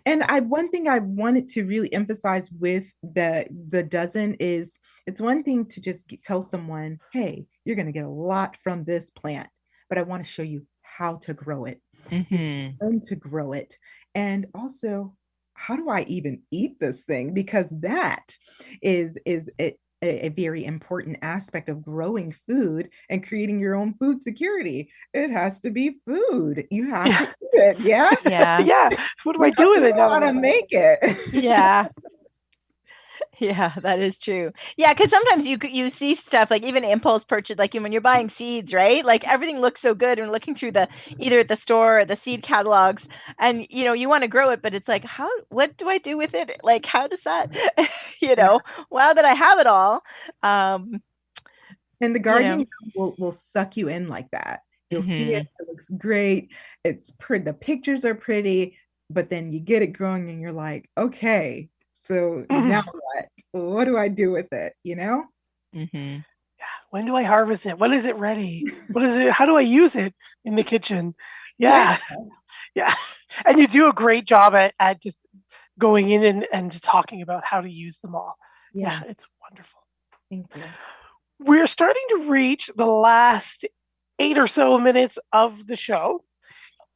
And one thing I wanted to really emphasize with the dozen is it's one thing to just tell someone, hey, you're going to get a lot from this plant, but I want to show you how to grow it, Mm-hmm. learn to grow it, and also how do I even eat this thing? Because that is a very important aspect of growing food and creating your own food security. It has to be food. You have to Yeah. eat it. Yeah. Yeah. Yeah. What do I You have do with to it know now how that I to know? make it. Yeah. Yeah, that is true. Yeah, because sometimes you see stuff like even impulse purchase, like when you're buying seeds, right? Like everything looks so good and looking through the either at the store or the seed catalogs, and you want to grow it, but it's like, what do I do with it? Like, how does that, you Yeah. know, wow, that I have it all. Um, And the you know. gardening will suck you in like that. You'll see it, Hmm. it looks great. It's pretty, the pictures are pretty, but then you get it growing and you're like, okay, so now what? What do I do with it? You know? Hmm. When do I harvest it? When is it ready? What is it? How do I use it in the kitchen? Yeah. Yeah. Yeah. And you do a great job at just going in and just talking about how to use them all. Yeah, Yeah. it's wonderful. Thank you. We're starting to reach the last 8 or so minutes of the show.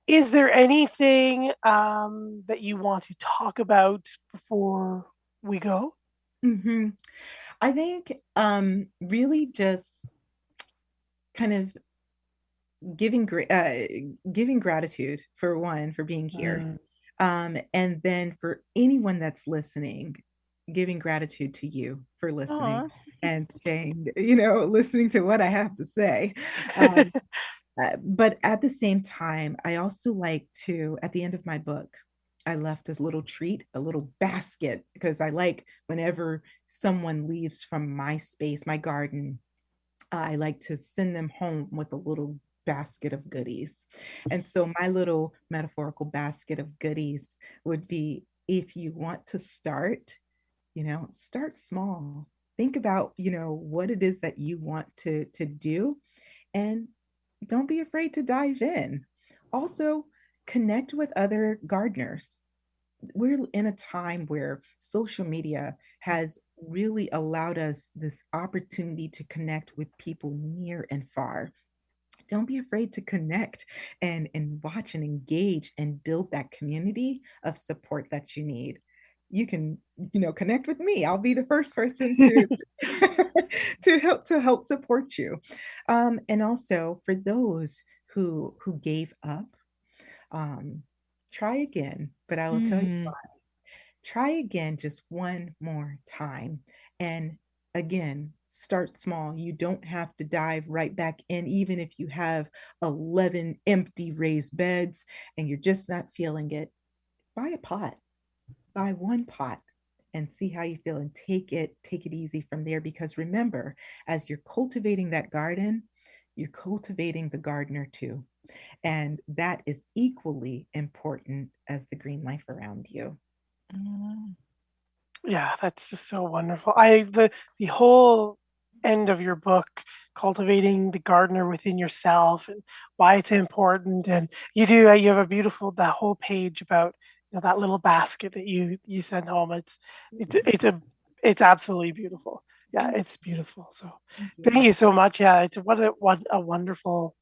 Is there anything that you want to talk about before we go? hmm I think really just kind of giving gratitude for one for being here. Mm. And then for anyone that's listening, giving gratitude to you for listening Aw. and staying, listening to what I have to say. Um, but at the same time, I also like to, at the end of my book, I left a little treat, a little basket, because I like whenever someone leaves from my space, my garden, I like to send them home with a little basket of goodies. And so my little metaphorical basket of goodies would be if you want to start, start small. Think about, what it is that you want to do and don't be afraid to dive in. Also, connect with other gardeners. We're in a time where social media has really allowed us this opportunity to connect with people near and far. Don't be afraid to connect and watch and engage and build that community of support that you need. You can, connect with me. I'll be the first person to to help support you. And also for those who gave up, um, try again. But I will tell you, Mhm. try again just one more time. And again, start small. You don't have to dive right back in, even if you have 11 empty raised beds and you're just not feeling it. Buy a pot, buy one pot and see how you feel and take it easy from there. Because remember, as you're cultivating that garden, you're cultivating the gardener too. And that is equally important as the green life around you. Mm. Yeah, that's just so wonderful. The whole end of your book, cultivating the gardener within yourself and why it's important, and you have a beautiful that whole page about that little basket that you send home. It's absolutely beautiful. Yeah, Thank it's beautiful. So you. thank you so much. Yeah, it's what a wonderful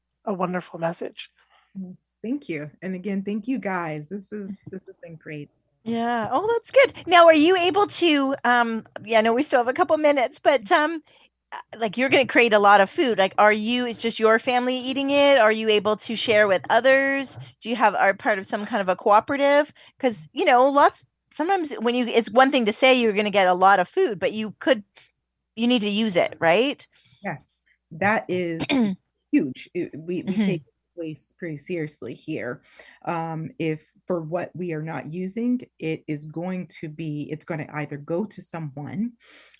message. Yes, thank you. And again, thank you guys. This has been great. Yeah. Oh, that's good. Now, are you able to, yeah, I know we still have a couple minutes, but like you're going to create a lot of food. Like, it's just your family eating it? Are you able to share with others? Do you are part of some kind of a cooperative? Because, sometimes it's one thing to say you're going to get a lot of food, but you need to use it, right? Yes, that is huge. We Hmm. take waste pretty seriously here. If for what we are not using, it's going to either go to someone,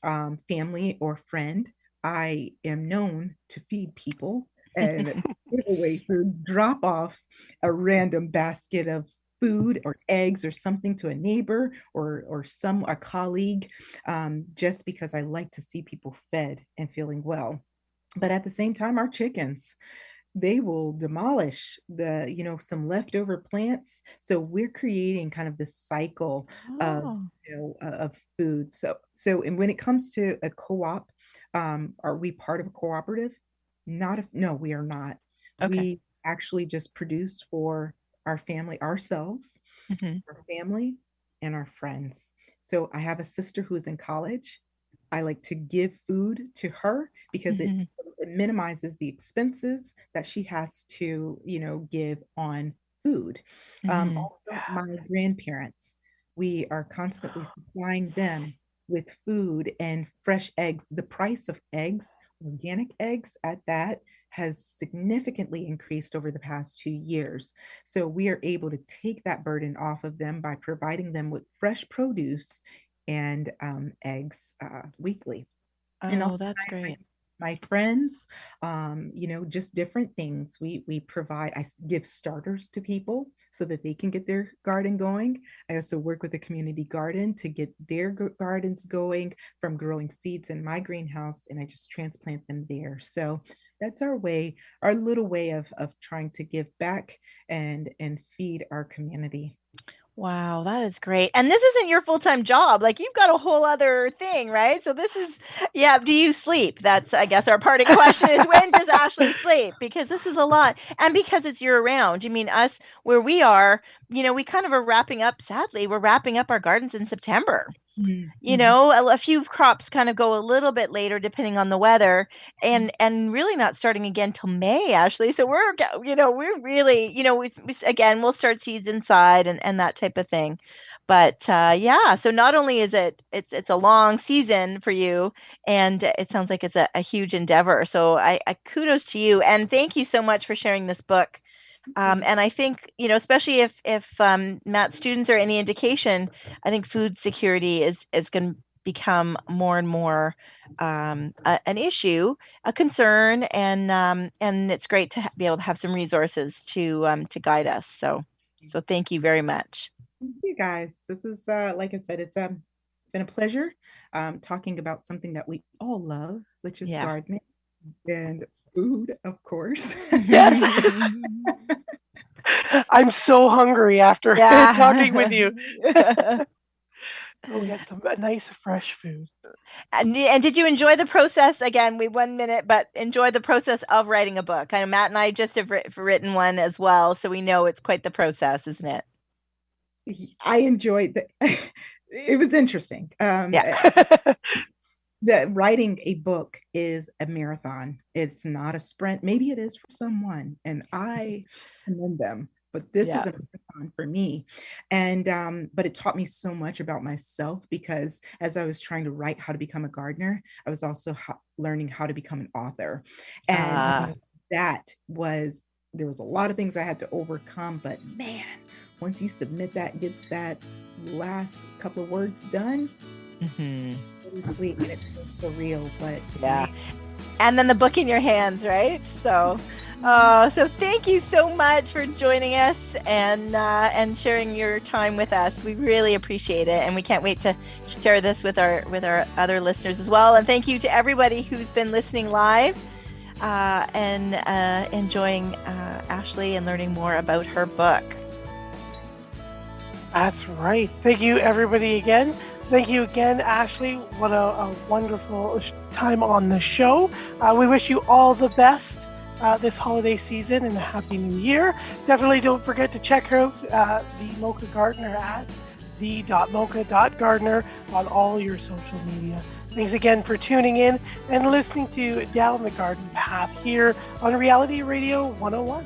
family or friend. I am known to feed people and give away food, drop off a random basket of food or eggs or something to a neighbor or a colleague, just because I like to see people fed and feeling well. But at the same time, our chickens, they will demolish some leftover plants. So we're creating kind of this cycle of, Oh, of food. And when it comes to a co-op, are we part of a cooperative? No, we are not. okay. We actually just produce for our family, ourselves, Hmm. our family, and our friends. So I have a sister who's in college. I like to give food to her because it, Hmm. it minimizes the expenses that she has to, give on food. Hmm. Also, my grandparents, we are constantly supplying them with food and fresh eggs. The price of eggs, organic eggs at that, has significantly increased over the past 2 years. So we are able to take that burden off of them by providing them with fresh produce and eggs weekly. And Oh, also that's great. my friends, just different things. We provide. Give starters to people so that they can get their garden going. I also work with a community garden to get their gardens going from growing seeds in my greenhouse, and I just transplant them there. So that's our little way of trying to give back and feed our community. Wow, that is great. And this isn't your full-time job. Like you've got a whole other thing, right? So this is, yeah, do you sleep? That's, I guess, our parting question is when does Ashley sleep? Because this is a lot. And because it's year round. I mean, us where we are, we kind of are wrapping up, sadly, we're wrapping up our gardens in September. Mhm. A few crops kind of go a little bit later depending on the weather, and really not starting again till May, Ashley. So we're really, again, we'll start seeds inside and that type of thing. But yeah, so not only is it's a long season for you, and it sounds like it's a huge endeavor. So I kudos to you, and thank you so much for sharing this book. And I think, especially if Matt's students are any indication, I think food security is going to become more and more an issue, a concern, and it's great to be able to have some resources to guide us. So thank you very much. Thank you guys. This is like I said, it's been a pleasure talking about something that we all love, which is Yeah. gardening and food, of course. Yes. I'm so hungry after talking with you. Yeah. Go get some nice fresh food. And did you enjoy the process? Again, we 1 minute, but enjoy the process of writing a book. I know Matt and I just have written one as well, so we know it's quite the process, isn't it? I enjoyed the it was interesting. Yeah. That writing a book is a marathon. It's not a sprint. Maybe it is for someone, and I commend them. But this was Yeah. a marathon for me, and but it taught me so much about myself because as I was trying to write how to become a gardener, I was also learning how to become an author, and Uh, that was there was a lot of things I had to overcome. But man, once you submit that, get that last couple of words done, mhm. so sweet and it feels so real, but Yeah. And then the book in your hands, right? So thank you so much for joining us and sharing your time with us. We really appreciate it, and we can't wait to share this with our other listeners as well. And thank you to everybody who's been listening live and enjoying Ashley and learning more about her book. That's right. Thank you, everybody, again. Thank you again, Ashley. What a wonderful time on the show. We wish you all the best this holiday season and a happy new year. Definitely don't forget to check out the Mocha Gardener at the.mocha.gardener on all your social media. Thanks again for tuning in and listening to Down the Garden Path here on Reality Radio 101.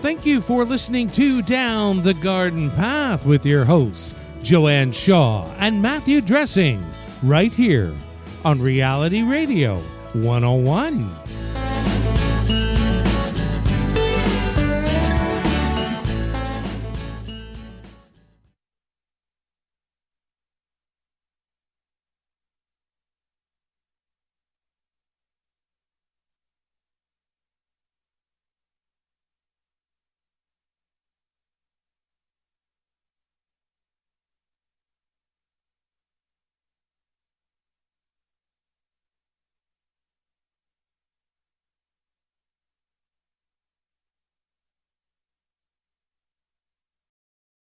Thank you for listening to Down the Garden Path with your hosts, Joanne Shaw and Matthew Dressing, right here on Reality Radio 101.